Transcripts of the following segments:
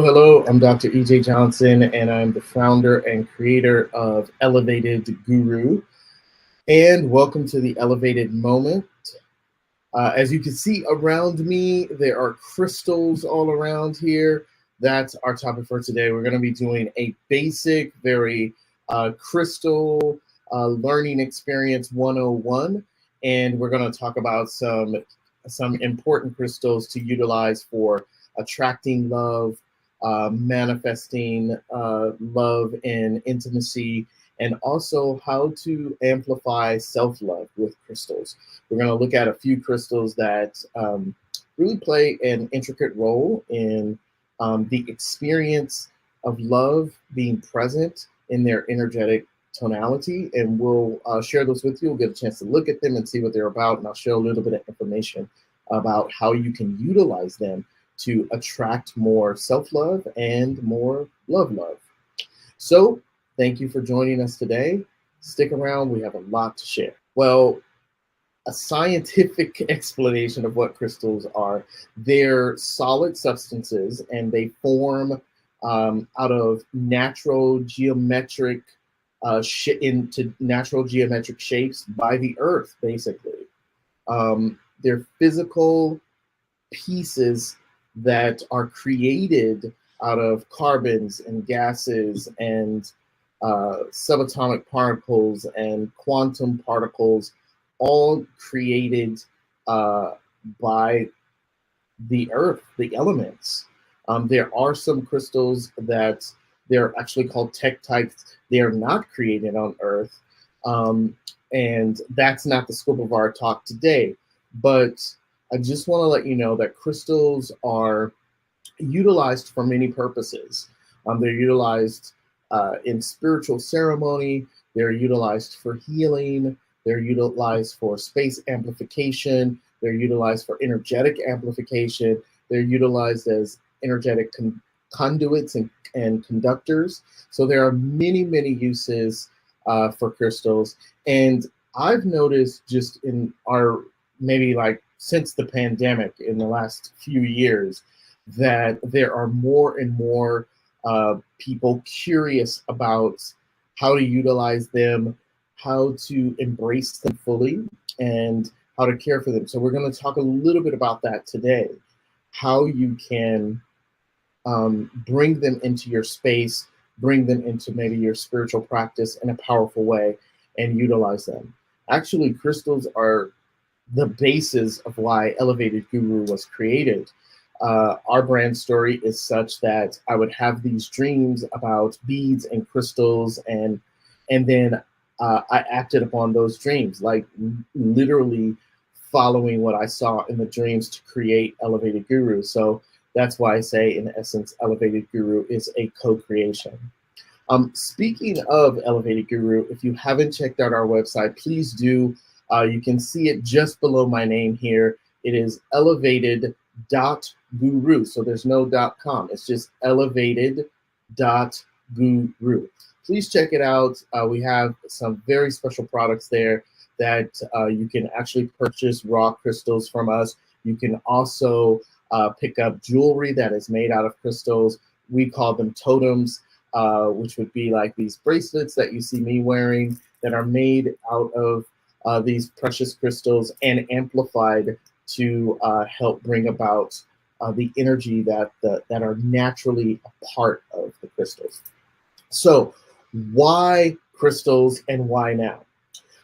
Hello. I'm Dr. EJ Johnson, and I'm the founder and creator of Elev8ed Guru. And welcome to the Elev8ed Moment. As you can see around me, there are crystals all around here. That's our topic for today. We're going to be doing a basic, very crystal learning experience 101. And we're going to talk about some important crystals to utilize for attracting love, manifesting love and intimacy, and also how to amplify self-love with crystals. We're going to look at a few crystals that really play an intricate role in the experience of love being present in their energetic tonality, and we'll share those with you. We'll get a chance to look at them and see what they're about, and I'll share a little bit of information about how you can utilize them to attract more self-love and more love. So thank you for joining us today. Stick around, we have a lot to share. Well, a scientific explanation of what crystals are: they're solid substances, and they form out of natural geometric into natural geometric shapes by the earth, basically. They're physical pieces that are created out of carbons and gases and subatomic particles and quantum particles, all created by the earth, the elements. There are some crystals that they're actually called tektites. They are not created on earth, and that's not the scope of our talk today. But I just want to let you know that crystals are utilized for many purposes. They're utilized in spiritual ceremony. They're utilized for healing. They're utilized for space amplification. They're utilized for energetic amplification. They're utilized as energetic conduits and conductors. So there are many, many uses for crystals. And I've noticed just in our maybe like since the pandemic in the last few years that there are more and more people curious about how to utilize them, how to embrace them fully, and how to care for them. So we're going to talk a little bit about that today, how you can bring them into your space, bring them into maybe your spiritual practice in a powerful way, and utilize them. Actually, crystals are the basis of why Elev8ed Guru was created. Our brand story is such that I would have these dreams about beads and crystals, and then I acted upon those dreams, like literally following what I saw in the dreams to create Elev8ed Guru. So that's why I say, in essence, Elev8ed Guru is a co-creation. Speaking of Elev8ed Guru, if you haven't checked out our website, please do. You can see it just below my name here. It is elevated.guru. So there's no .com. It's just elevated.guru. Please check it out. We have some very special products there that you can actually purchase raw crystals from us. You can also pick up jewelry that is made out of crystals. We call them totems, which would be like these bracelets that you see me wearing that are made out of these precious crystals and amplified to help bring about the energy that are naturally a part of the crystals. So why crystals and why now?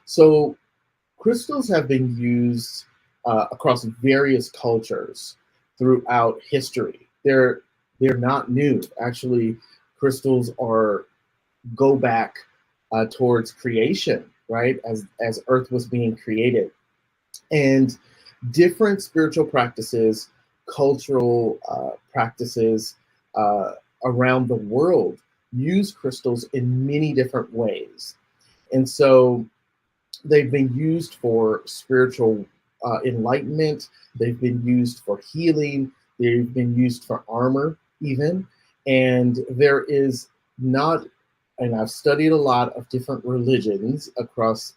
So crystals have been used across various cultures throughout history. They're not new. Actually, crystals go back towards creation, right? As Earth was being created. And different spiritual practices, cultural practices around the world use crystals in many different ways. And so they've been used for spiritual enlightenment. They've been used for healing. They've been used for armor even. And there is not, and I've studied a lot of different religions across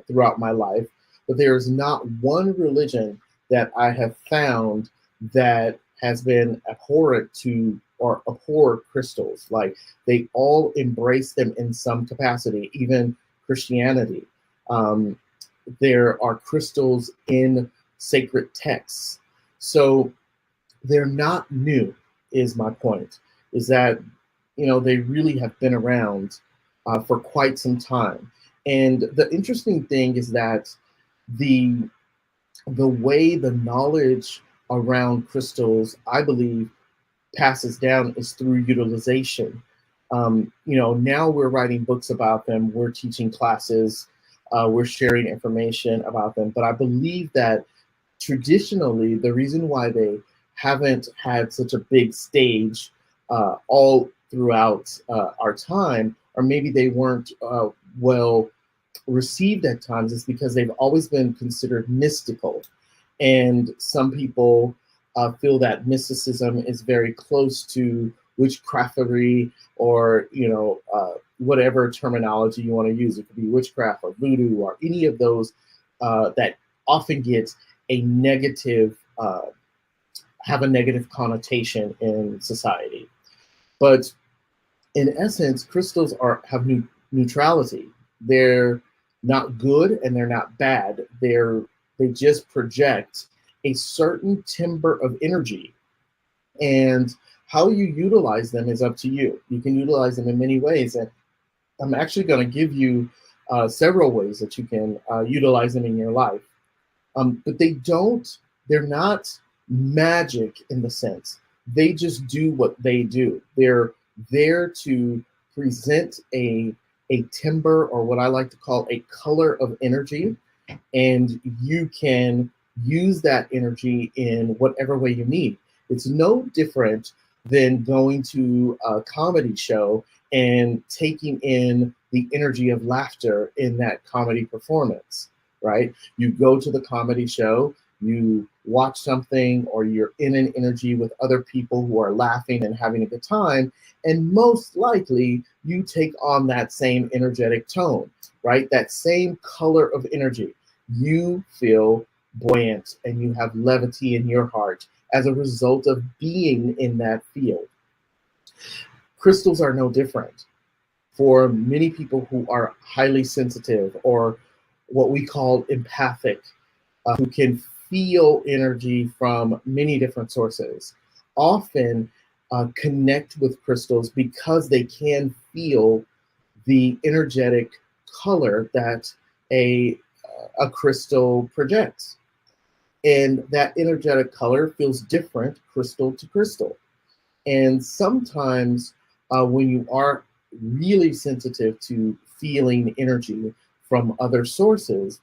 throughout my life, but there is not one religion that I have found that has been abhorrent to or abhor crystals. Like they all embrace them in some capacity, even Christianity. Um, there are crystals in sacred texts. So they're not new, is my point, is that, they really have been around for quite some time. And the interesting thing is that the the way the knowledge around crystals, I believe, passes down is through utilization. Now we're writing books about them, we're teaching classes, we're sharing information about them. But I believe that traditionally, the reason why they haven't had such a big stage all throughout our time, or maybe they weren't well received at times, is because they've always been considered mystical. And some people feel that mysticism is very close to witchcraftery, or whatever terminology you want to use. It could be witchcraft or voodoo or any of those that often get a negative have a negative connotation in society. But in essence, crystals have neutrality. They're not good and they're not bad. They just project a certain timbre of energy, and how you utilize them is up to you. You can utilize them in many ways, and I'm actually going to give you several ways that you can utilize them in your life. But they're not magic in the sense. They just do what they do. They're there to present a timbre, or what I like to call a color of energy, and you can use that energy in whatever way you need. It's no different than going to a comedy show and taking in the energy of laughter in that comedy performance, right? You go to the comedy show, you watch something, or you're in an energy with other people who are laughing and having a good time, and most likely you take on that same energetic tone, right? That same color of energy. You feel buoyant and you have levity in your heart as a result of being in that field. Crystals are no different. For many people who are highly sensitive, or what we call empathic, who can feel energy from many different sources, often connect with crystals because they can feel the energetic color that a crystal projects. And that energetic color feels different crystal to crystal. And sometimes when you are really sensitive to feeling energy from other sources,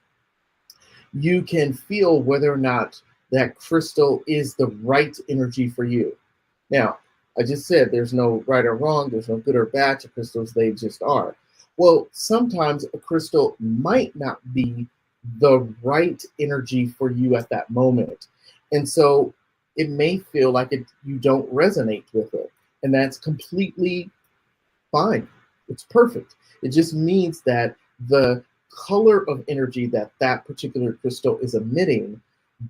you can feel whether or not that crystal is the right energy for you. Now, I just said there's no right or wrong, there's no good or bad to crystals, they just are. Well, sometimes a crystal might not be the right energy for you at that moment. And so it may feel like you don't resonate with it. And that's completely fine. It's perfect. It just means that the color of energy that that particular crystal is emitting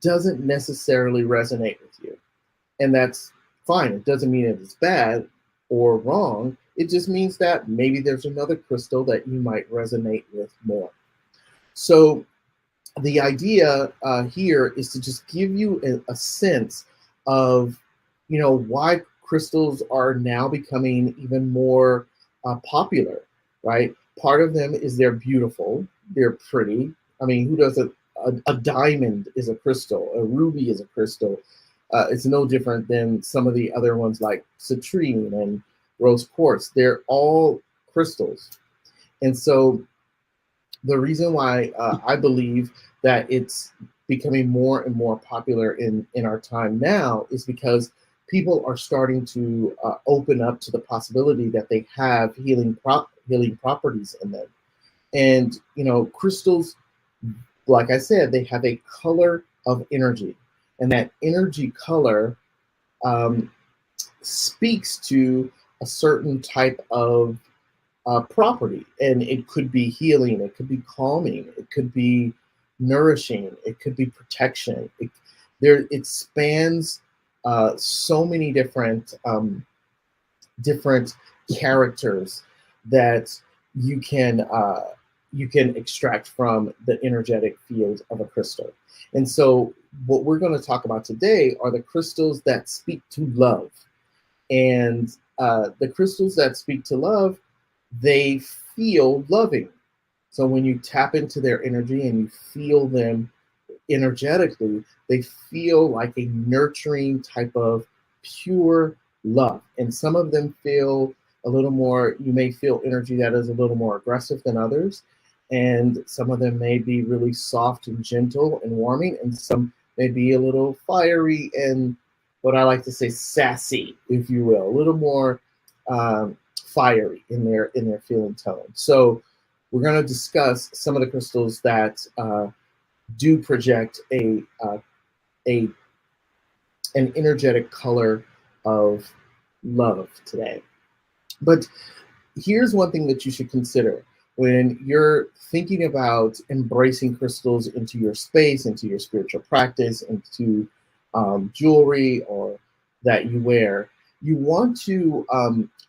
doesn't necessarily resonate with you. And that's fine. It doesn't mean it is bad or wrong. It just means that maybe there's another crystal that you might resonate with more. So the idea here is to just give you a sense of, why crystals are now becoming even more popular, right? Part of them is they're beautiful, they're pretty. I mean, who doesn't? A diamond is a crystal, a ruby is a crystal. It's no different than some of the other ones like citrine and rose quartz. They're all crystals. And so the reason why I believe that it's becoming more and more popular in our time now is because people are starting to open up to the possibility that they have healing properties in them. And, crystals, like I said, they have a color of energy. And that energy color speaks to a certain type of property. And it could be healing, it could be calming, it could be nourishing, it could be protection. It spans so many different different characters that you can extract from the energetic field of a crystal. And so what we're going to talk about today are the crystals that speak to love. And the crystals that speak to love, they feel loving. So when you tap into their energy and you feel them energetically, they feel like a nurturing type of pure love. And some of them feel a little more, you may feel energy that is a little more aggressive than others. And some of them may be really soft and gentle and warming, and some may be a little fiery and what I like to say sassy, if you will, a little more fiery in their feeling tone. So we're going to discuss some of the crystals that do project an energetic color of love today. But here's one thing that you should consider when you're thinking about embracing crystals into your space, into your spiritual practice, into jewelry or that you wear. You want to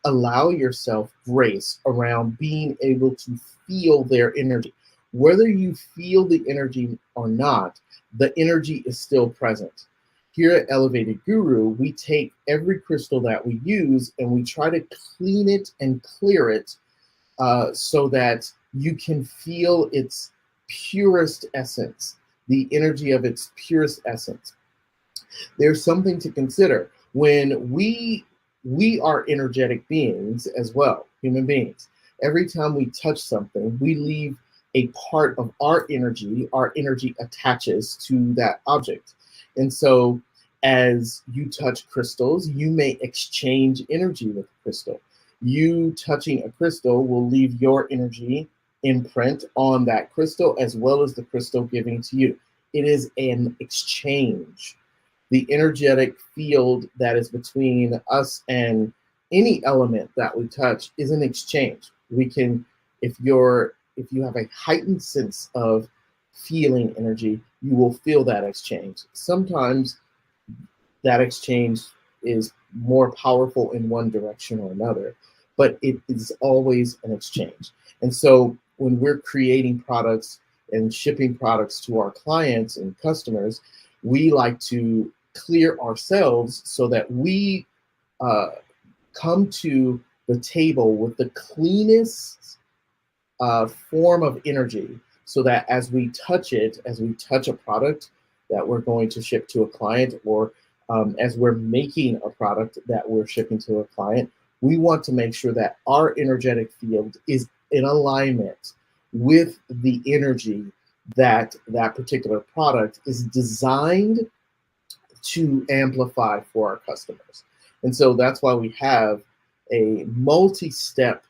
allow yourself grace around being able to feel their energy. Whether you feel the energy or not, the energy is still present. Here at Elev8ed Guru, we take every crystal that we use and we try to clean it and clear it so that you can feel its purest essence, the energy of its purest essence. There's something to consider. When we are energetic beings as well, human beings. Every time we touch something, we leave a part of our energy attaches to that object. And so as you touch crystals, you may exchange energy with the crystal. You touching a crystal will leave your energy imprint on that crystal as well as the crystal giving to you. It is an exchange. The energetic field that is between us and any element that we touch is an exchange. We can, if you have a heightened sense of feeling energy, you will feel that exchange. Sometimes that exchange is more powerful in one direction or another, but it is always an exchange. And so when we're creating products and shipping products to our clients and customers, we like to clear ourselves so that we come to the table with the cleanest form of energy, so that as we touch a product that we're going to ship to a client, or as we're making a product that we're shipping to a client, we want to make sure that our energetic field is in alignment with the energy that that particular product is designed to amplify for our customers. And so that's why we have a multi-step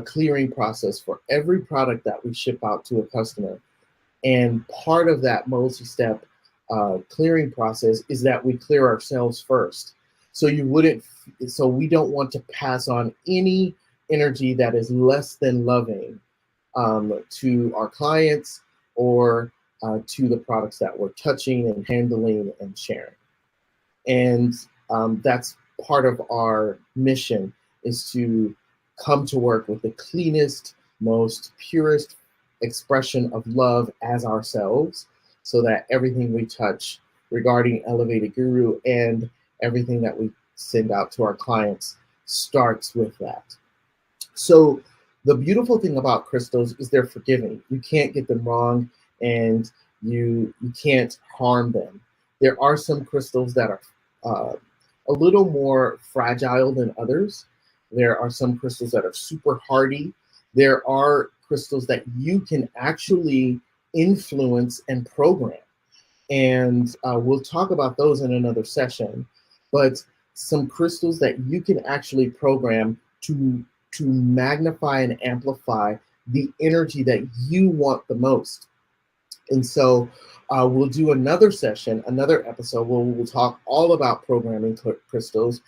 clearing process for every product that we ship out to a customer. And part of that multi-step clearing process is that we clear ourselves first. So we don't want to pass on any energy that is less than loving to our clients or to the products that we're touching and handling and sharing. And that's part of our mission, is to come to work with the cleanest, most purest expression of love as ourselves, so that everything we touch regarding Elev8ed Guru and everything that we send out to our clients starts with that. So the beautiful thing about crystals is they're forgiving. You can't get them wrong, and you can't harm them. There are some crystals that are a little more fragile than others. There are some crystals that are super hardy. There are crystals that you can actually influence and program. And we'll talk about those in another session. But some crystals that you can actually program to magnify and amplify the energy that you want the most. And so we'll do another session, another episode where we'll talk all about programming crystals,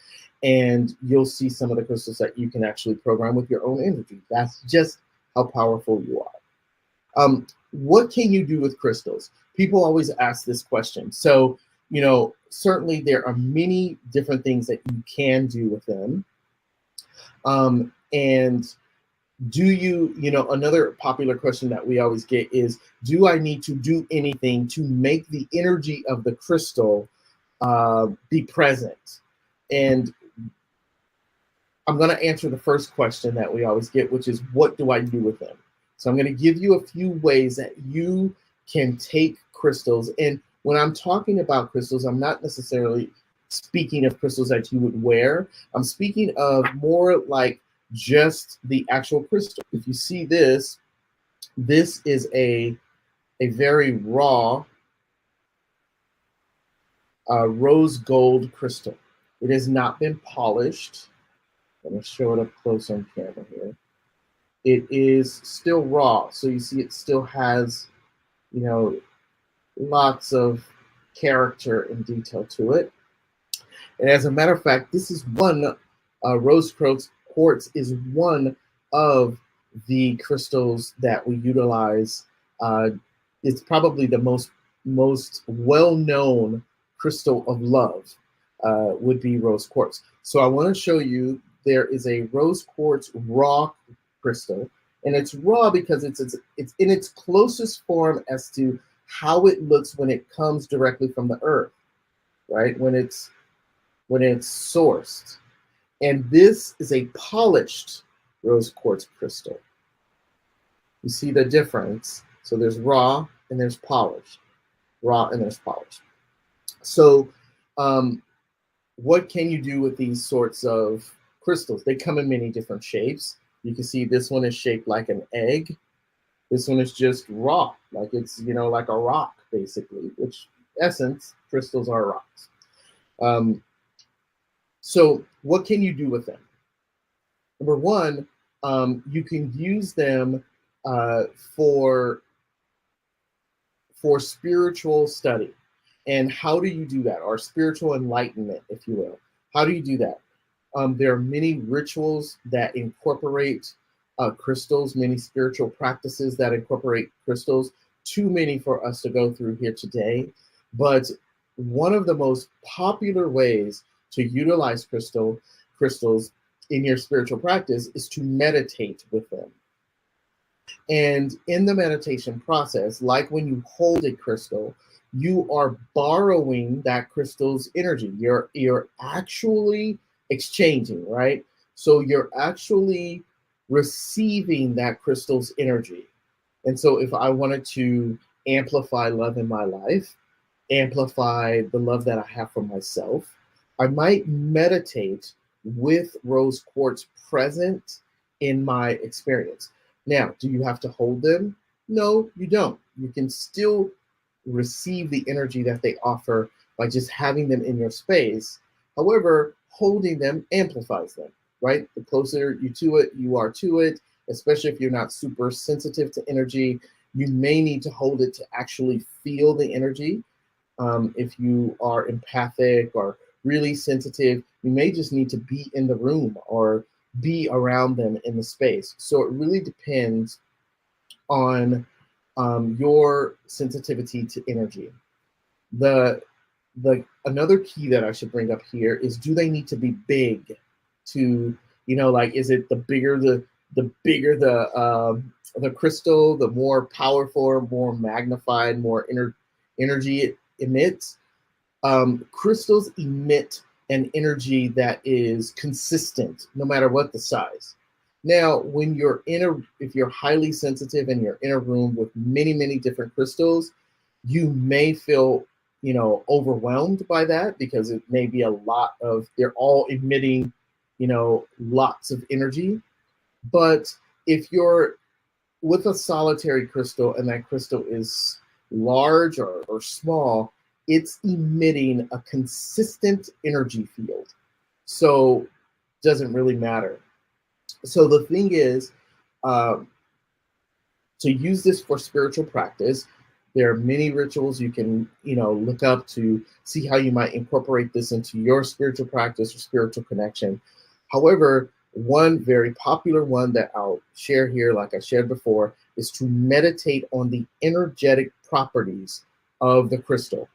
and you'll see some of the crystals that you can actually program with your own energy. That's just how powerful you are. What can you do with crystals? People always ask this question. So, certainly there are many different things that you can do with them. And do you, another popular question that we always get is, do I need to do anything to make the energy of the crystal be present? And I'm going to answer the first question that we always get, which is, what do I do with them? So I'm going to give you a few ways that you can take crystals. And when I'm talking about crystals, I'm not necessarily speaking of crystals that you would wear. I'm speaking of more like just the actual crystal. If you see this, this is a very raw rose gold crystal. It has not been polished. Let me show it up close on camera here. It is still raw, so you see it still has, lots of character and detail to it. And as a matter of fact, this is one, rose quartz is one of the crystals that we utilize. It's probably the most well-known crystal of love, would be rose quartz. So I want to show you, there is a rose quartz raw crystal, and it's raw because it's in its closest form as to how it looks when it comes directly from the earth, right? When it's sourced. And this is a polished rose quartz crystal. You see the difference? So there's raw and there's polished. Raw and there's polished. So what can you do with these sorts of crystals? They come in many different shapes. You can see this one is shaped like an egg. This one is just raw, like it's, like a rock, basically, which essence, crystals are rocks. So what can you do with them? Number one, you can use them for spiritual study. And how do you do that? Or spiritual enlightenment, if you will. How do you do that? There are many rituals that incorporate crystals, many spiritual practices that incorporate crystals. Too many for us to go through here today. But one of the most popular ways to utilize crystals in your spiritual practice is to meditate with them. And in the meditation process, like when you hold a crystal, you are borrowing that crystal's energy. You're actually exchanging, right? So you're actually receiving that crystal's energy. And so if I wanted to amplify love in my life, amplify the love that I have for myself, I might meditate with rose quartz present in my experience. Now, do you have to hold them? No, you don't. You can still receive the energy that they offer by just having them in your space. However, holding them amplifies them, right? The closer you are to it, especially if you're not super sensitive to energy, you may need to hold it to actually feel the energy. If you are empathic or really sensitive, you may just need to be in the room or be around them in the space. So it really depends on your sensitivity to energy. Another key that I should bring up here is, do they need to be big to, like, is it the bigger the crystal, the more powerful, more magnified, more energy it emits? Crystals emit an energy that is consistent no matter what the size. Now, when if you're highly sensitive and you're in a room with many, many different crystals, you may feel, overwhelmed by that, because it may be a lot of, they're all emitting, lots of energy. But if you're with a solitary crystal and that crystal is large or small, it's emitting a consistent energy field. So it doesn't really matter. So the thing is, to use this for spiritual practice, there are many rituals you can, look up to see how you might incorporate this into your spiritual practice or spiritual connection. However, one very popular one that I'll share here, like I shared before, is to meditate on the energetic properties of the crystal.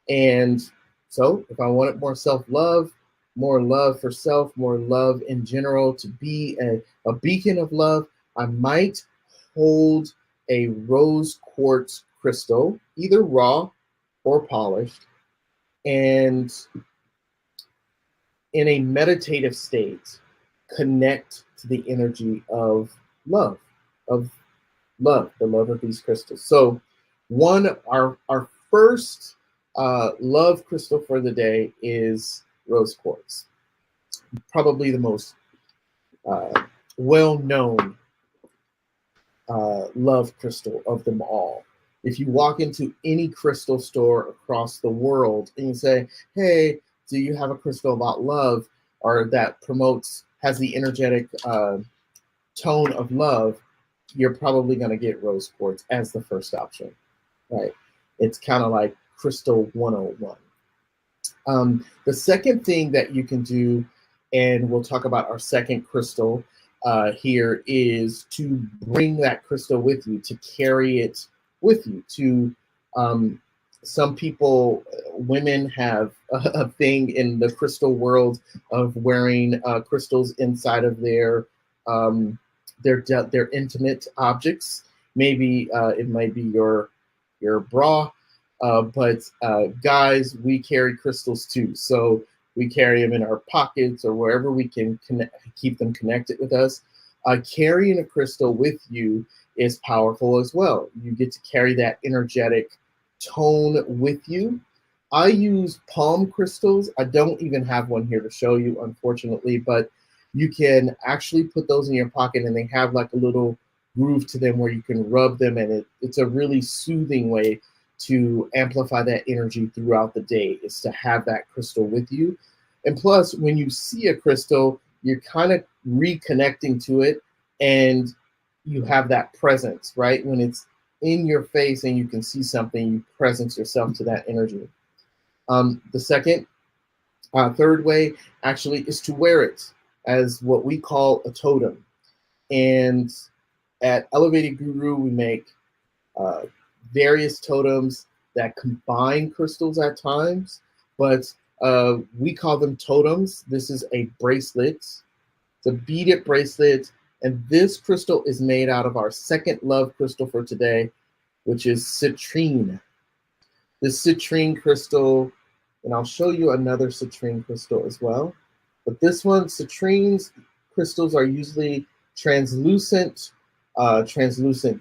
And so if I wanted more self-love, more love for self, more love in general, to be a beacon of love, I might hold a rose quartz crystal, either raw or polished, and in a meditative state, connect to the energy of love, of love, the love of these crystals. So our first love crystal for the day is rose quartz, probably the most well-known love crystal of them all. If you walk into any crystal store across the world and you say, hey, do you have a crystal about love, or that has the energetic tone of love, you're probably going to get rose quartz as the first option, right? It's kind of like crystal 101. The second thing that you can do, and we'll talk about our second crystal here, is to bring that crystal with you, to carry it with you. Some people, women have a thing in the crystal world of wearing crystals inside of their intimate objects. Maybe it might be your bra, but guys, we carry crystals too. So we carry them in our pockets or wherever we can keep them connected with us. Carrying a crystal with you is powerful as well. You get to carry that energetic tone with you. I use palm crystals. I don't even have one here to show you, unfortunately, but you can actually put those in your pocket, and they have like a little groove to them where you can rub them, and it's a really soothing way to amplify that energy throughout the day, is to have that crystal with you. And plus, when you see a crystal, you're kind of reconnecting to it, and you have that presence, right? When it's in your face and you can see something, you presence yourself to that energy. The third way actually is to wear it as what we call a totem. And at Elev8ed Guru, we make various totems that combine crystals at times, but we call them totems. This is a bracelet. It's a beaded bracelet, and this crystal is made out of our second love crystal for today, which is citrine. This citrine crystal, and I'll show you another citrine crystal as well, but this one, citrine crystals are usually translucent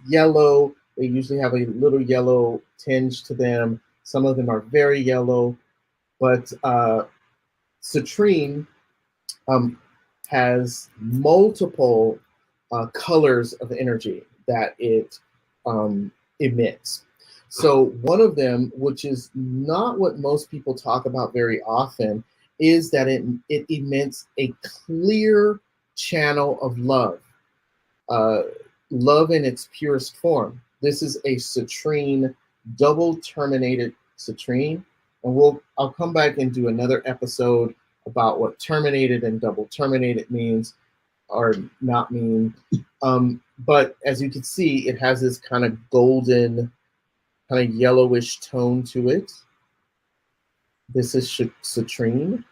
yellow. They usually have a little yellow tinge to them. Some of them are very yellow, but citrine has multiple colors of energy that it emits. So one of them, which is not what most people talk about very often, is that it emits a clear channel of love, love in its purest form. This is a citrine, double terminated citrine, and I'll come back and do another episode about what terminated and double terminated means or not mean. But as you can see, it has this kind of golden, kind of yellowish tone to it. This is citrine.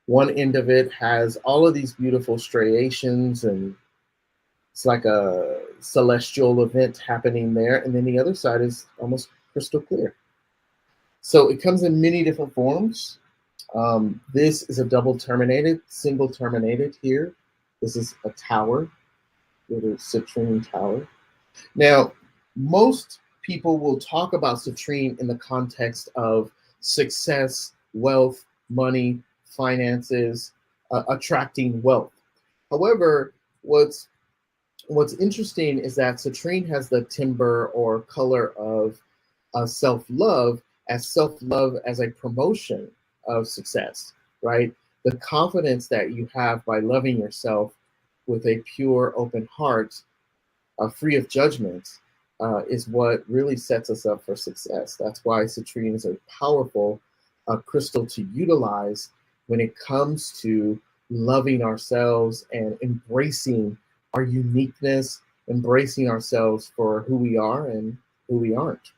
One end of it has all of these beautiful striations, and it's like a celestial event happening there. And then the other side is almost crystal clear. So it comes in many different forms. This is a double terminated, single terminated here. This is a tower, little citrine tower. Now, most people will talk about citrine in the context of success, wealth, money, finances, attracting wealth. However, what's interesting is that citrine has the timbre or color of self-love as a promotion of success, right? The confidence that you have by loving yourself with a pure, open heart, free of judgment, is what really sets us up for success. That's why citrine is a powerful crystal to utilize when it comes to loving ourselves and embracing our uniqueness, embracing ourselves for who we are and who we aren't.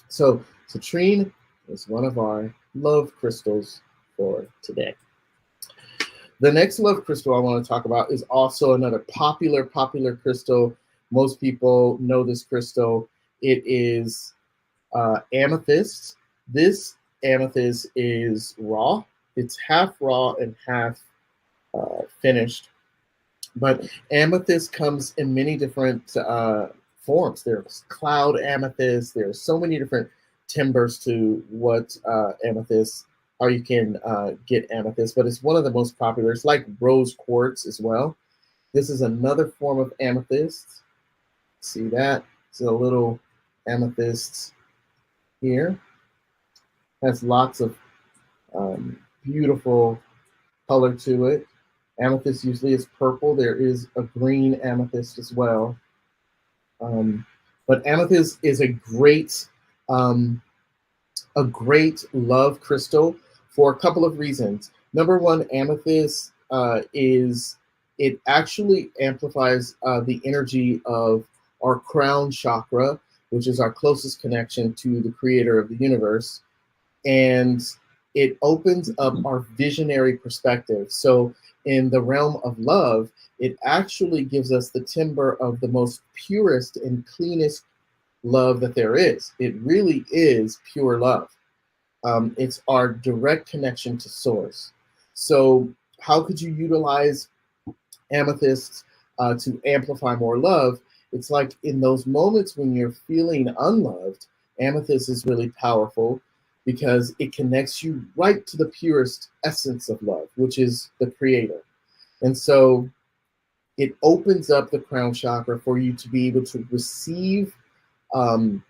So citrine is one of our love crystals for today. The next love crystal I want to talk about is also another popular crystal. Most people know this crystal. It is amethyst. This amethyst is raw. It's half raw and half finished. But amethyst comes in many different forms. There's cloud amethyst. There's so many different timbers to what amethyst, how you can get amethyst, but it's one of the most popular. It's like rose quartz as well. This is another form of amethyst. See that? It's a little amethyst here. Has lots of beautiful color to it. Amethyst usually is purple. There is a green amethyst as well. But amethyst is um, a great love crystal for a couple of reasons. Number one, amethyst it actually amplifies the energy of our crown chakra, which is our closest connection to the creator of the universe. And it opens up our visionary perspective. So in the realm of love, it actually gives us the timber of the most purest and cleanest love that there is. It really is pure love. It's our direct connection to source. So how could you utilize amethyst to amplify more love? It's like in those moments when you're feeling unloved, amethyst is really powerful because it connects you right to the purest essence of love, which is the creator. And so it opens up the crown chakra for you to be able to receive the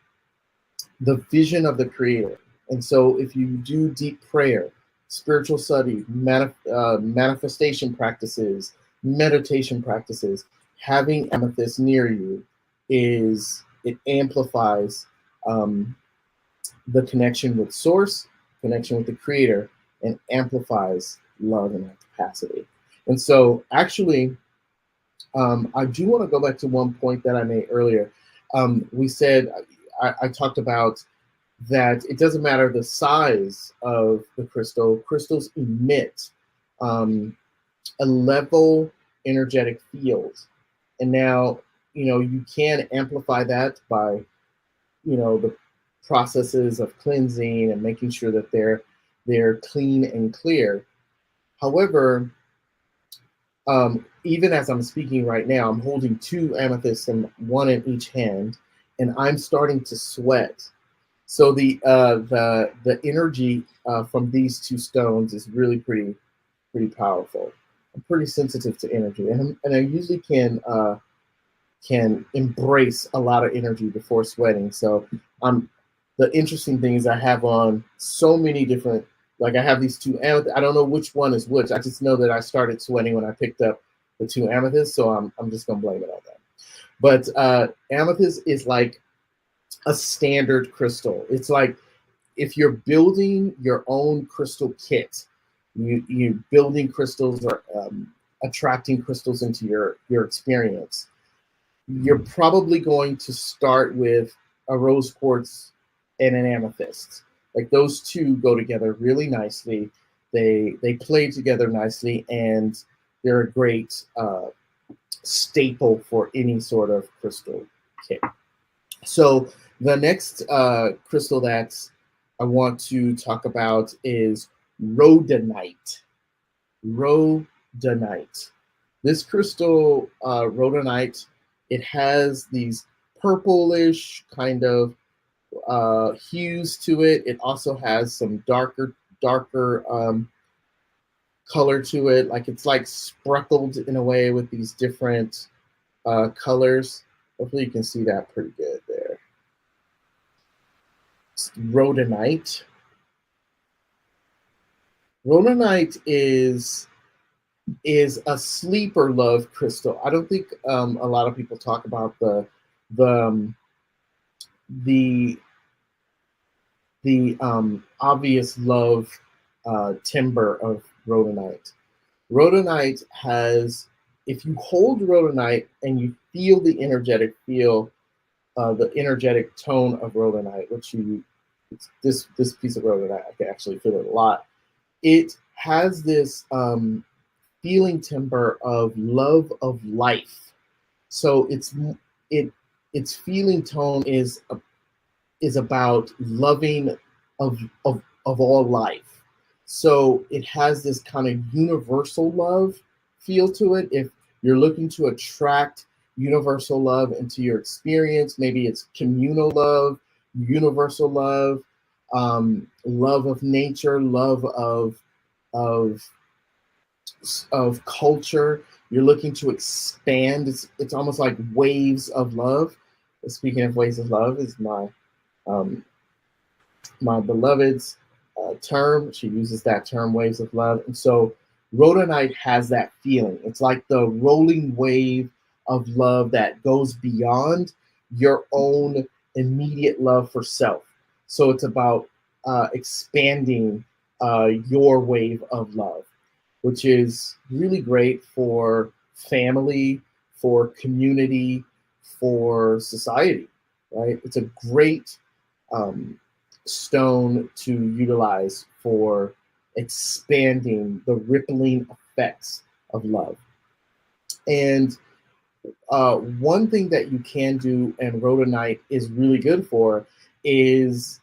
vision of the creator. And so if you do deep prayer, spiritual study, manifestation practices, meditation practices, having amethyst near you it amplifies the connection with source, connection with the creator, and amplifies love in that capacity. And so actually, I do want to go back to one point that I made earlier. We said, I talked about that it doesn't matter the size of the crystal. Crystals emit a level energetic field. And now, you can amplify that by, the processes of cleansing and making sure that they're clean and clear. However, even as I'm speaking right now, I'm holding two amethysts and one in each hand, and I'm starting to sweat. So the energy from these two stones is really pretty powerful. I'm pretty sensitive to energy, and I usually can embrace a lot of energy before sweating. So the interesting thing is I have on so many different, like I have these two amethysts. I don't know which one is which. I just know that I started sweating when I picked up the two amethysts, so I'm just gonna blame it on that. But amethyst is like a standard crystal. It's like if you're building your own crystal kit, you building crystals or attracting crystals into your experience. You're probably going to start with a rose quartz and an amethyst. Like those two go together really nicely. They play together nicely, and they're a great staple for any sort of crystal kit. So the next crystal that I want to talk about is rhodonite. Rhodonite. This crystal, rhodonite, it has these purplish kind of hues to it. It also has some darker color to it. Like it's like speckled in a way with these different colors. Hopefully you can see that pretty good there. Rhodonite. Rhodonite is a sleeper love crystal. I don't think a lot of people talk about the obvious love timber of rhodonite. Rhodonite has, if you hold rhodonite and you feel the energetic tone of rhodonite, which this piece of rhodonite, I can actually feel it a lot. It has this feeling timber of love of life. So its feeling tone is about loving of all life. So it has this kind of universal love feel to it. If you're looking to attract universal love into your experience, maybe it's communal love, universal love, love of nature, love of of culture. You're looking to expand. It's almost like waves of love. Speaking of waves of love, is um, my beloved's term. She uses that term, waves of love. And so rhodonite has that feeling. It's like the rolling wave of love that goes beyond your own immediate love for self. So it's about expanding your wave of love, which is really great for family, for community, for society, right? It's a great um, stone to utilize for expanding the rippling effects of love. And one thing that you can do, and rhodonite is really good for, is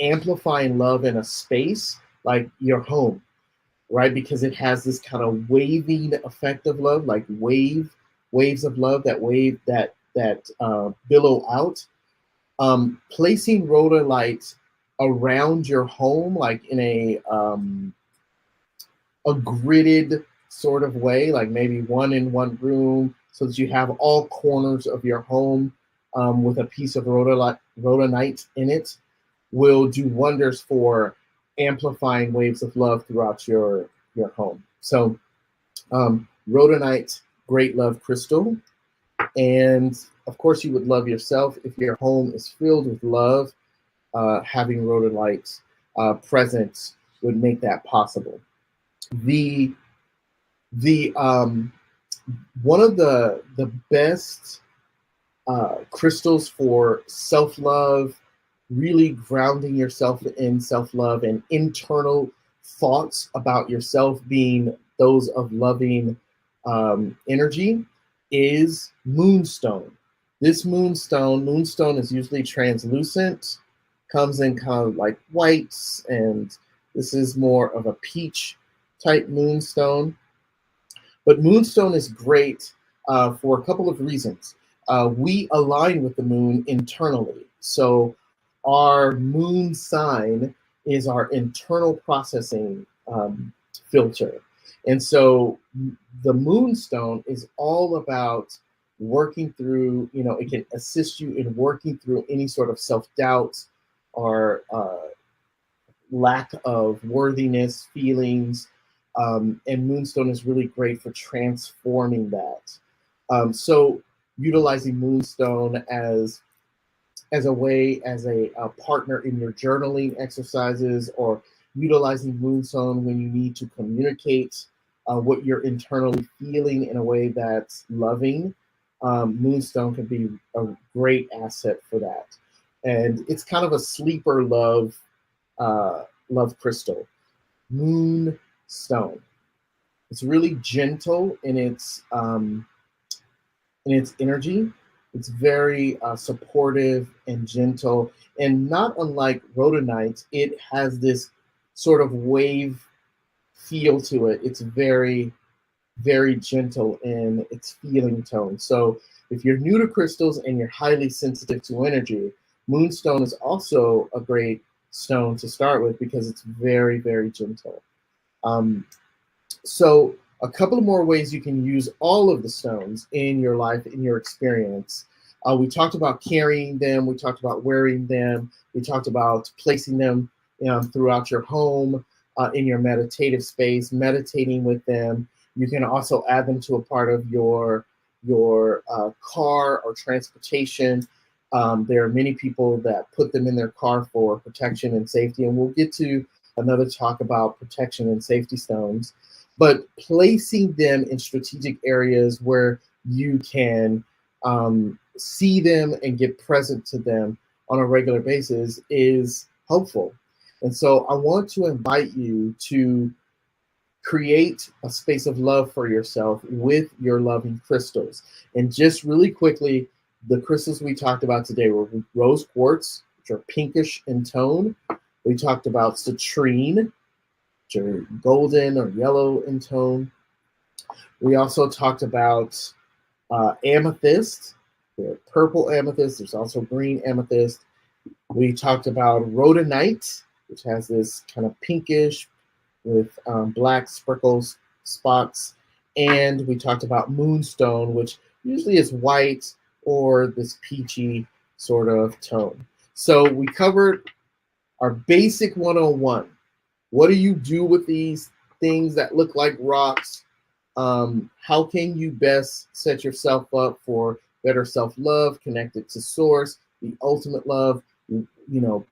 amplifying love in a space like your home, right? Because it has this kind of waving effect of love, like waves of love that billow out. Placing rhodolite around your home, like in a gridded sort of way, like maybe one in one room, so that you have all corners of your home with a piece of rhodonite in it, will do wonders for amplifying waves of love throughout your home. So rhodonite, great love crystal. And of course, you would love yourself if your home is filled with love. Having rhodonite present would make that possible. The one of the best crystals for self-love, really grounding yourself in self-love and internal thoughts about yourself being those of loving energy, is moonstone. This moonstone is usually translucent, comes in kind of like whites, and this is more of a peach type moonstone. But moonstone is great for a couple of reasons. We align with the moon internally. So our moon sign is our internal processing filter. And so the moonstone is all about working through, it can assist you in working through any sort of self-doubt or lack of worthiness feelings. And moonstone is really great for transforming that. So utilizing moonstone as a partner in your journaling exercises, or utilizing moonstone when you need to communicate what you're internally feeling in a way that's loving. Moonstone can be a great asset for that. And it's kind of a sleeper love crystal. Moonstone. It's really gentle in its energy. It's very supportive and gentle, and not unlike rhodonite, it has this sort of wave feel to it. It's very, very gentle in its feeling tone. So if you're new to crystals and you're highly sensitive to energy, moonstone is also a great stone to start with because it's very, very gentle. So a couple of more ways you can use all of the stones in your life, in your experience. We talked about carrying them. We talked about wearing them. We talked about placing them throughout your home, in your meditative space, meditating with them. You can also add them to a part of your car or transportation. There are many people that put them in their car for protection and safety, and we'll get to another talk about protection and safety stones. But placing them in strategic areas where you can see them and get present to them on a regular basis is helpful. And so I want to invite you to create a space of love for yourself with your loving crystals. And just really quickly, the crystals we talked about today were rose quartz, which are pinkish in tone. We talked about citrine, which are golden or yellow in tone. We also talked about amethyst, purple amethyst. There's also green amethyst. We talked about rhodonite, which has this kind of pinkish with black sprinkles, spots. And we talked about moonstone, which usually is white or this peachy sort of tone. So we covered our basic 101. What do you do with these things that look like rocks? How can you best set yourself up for better self-love, connected to source, the ultimate love?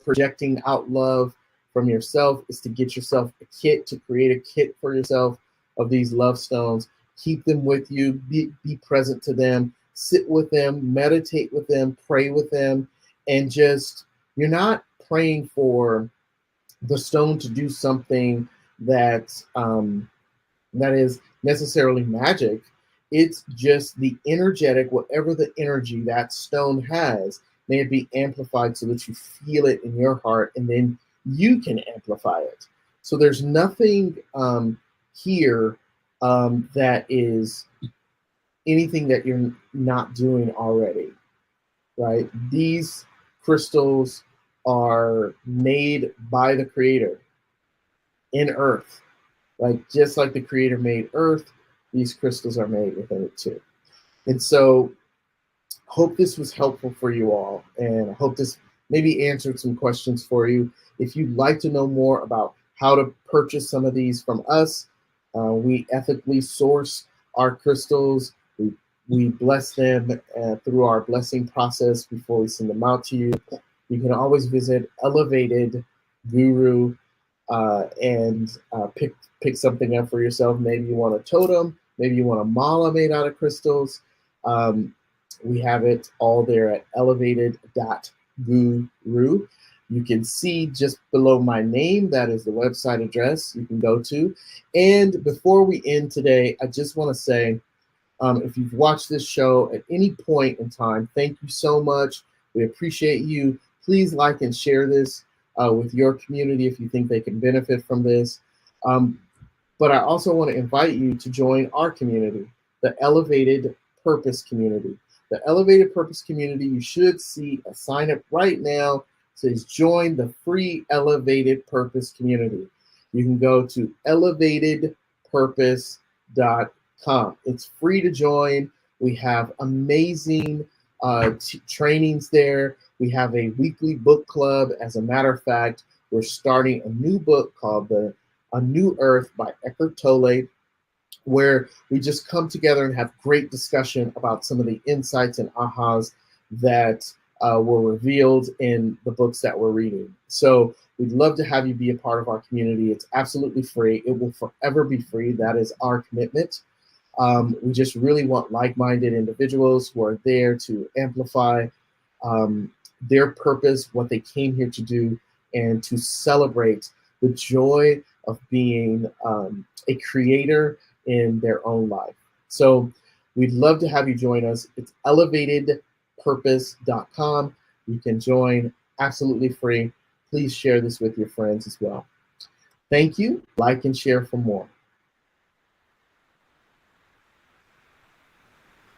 Projecting out love from yourself is to get yourself a kit, to create a kit for yourself of these love stones. Keep them with you, be present to them, sit with them, meditate with them, pray with them, and just, you're not praying for the stone to do something that is necessarily magic. It's just the energetic, whatever the energy that stone has, may it be amplified so that you feel it in your heart, and then you can amplify it. So there's nothing here that is anything that you're not doing already, right? These crystals are made by the Creator in Earth. Like, just like the Creator made Earth, these crystals are made within it too. And so hope this was helpful for you all, and I hope this maybe answered some questions for you. If you'd like to know more about how to purchase some of these from us, we ethically source our crystals. We bless them through our blessing process before we send them out to you. You can always visit Elev8ed Guru and pick something up for yourself. Maybe you want a totem, maybe you want a mala made out of crystals. We have it all there at elevated.guru. You can see just below my name, that is the website address you can go to. And before we end today, I just want to say, if you've watched this show at any point in time, thank you so much. We appreciate you. Please like and share this with your community if you think they can benefit from this. But I also want to invite you to join our community, the Elevated Purpose community. The Elevated Purpose community, you should see a sign up right now. It says join the free Elevated Purpose community. You can go to elevatedpurpose.com. It's free to join. We have amazing trainings there. We have a weekly book club. As a matter of fact, we're starting a new book called A New Earth by Eckhart Tolle, where we just come together and have great discussion about some of the insights and ahas that were revealed in the books that we're reading. So we'd love to have you be a part of our community. It's absolutely free. It will forever be free. That is our commitment. We just really want like-minded individuals who are there to amplify their purpose, what they came here to do, and to celebrate the joy of being a creator in their own life. So we'd love to have you join us. It's elevatedpurpose.com. You can join absolutely free. Please share this with your friends as well. Thank you. Like and share for more.